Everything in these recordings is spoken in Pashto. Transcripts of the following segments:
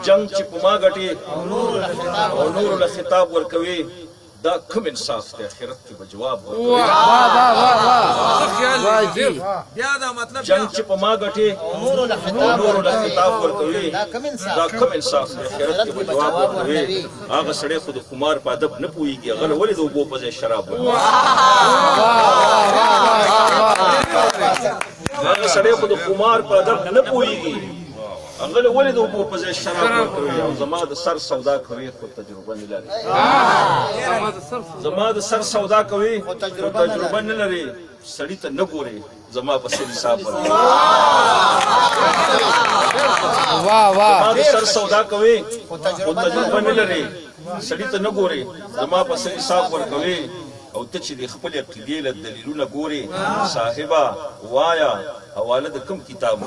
جنگ چې په ما ګټي او نور له خطاب ورکوي دا کوم انصاف دی آخرت کې به جواب ورکوي بیا دا مطلب جنگ چې په ما ګټي او نور له خطاب ورکوي دا کوم انصاف دی آخرت کې به جواب ورکوي هغه سړی خو د خمار په ادب نه پوهېږي هغه ولې د اوبو په ځای شراب ورکوي هغه سړی خو د خمار په ادب نه پوهېږي هغه ولې د اوبو په ځای شراب ورکوي او زما د سر سودا کوي خو تجربه نه لري زما د سر سودا کوي خو تجربه نه لري سړي ته نه ګوري زما په سر حساب ورکوي زما د سر سودا کوي خو تجربه نه لري سړي ته نه ګوري زما په سر حساب ورکوي او ته چې د خپل عقیدې له دلیلونه ګوري صاحبه وایا حواله د کوم کتاب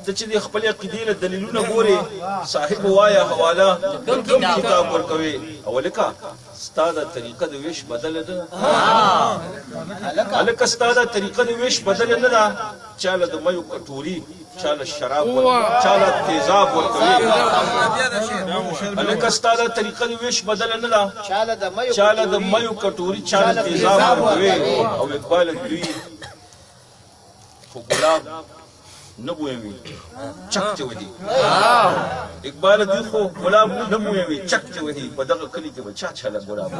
ته چې د خپل عقیدې له دلیلونه ګوري صاحب وایا حواله د کوم کتاب ورکوي او لکه ستا د طریقه د ویش بدله ده هلکه ستا د طریقه د ویش بدله نه ده چاله د میو کټوري چاله شراب چاله تیزاب ورکوي هلکه ستا د طریقه د ویش بدله نه ده چاله د میو کټوري چاله تیزاب ورکوي او اقبال دوی خو ګلاب نه بویوي چک چې وهي اقبال دوی خو ګلاب نه بویوي چک چې وهي په دغه کلي کې به چا چاله ګلاب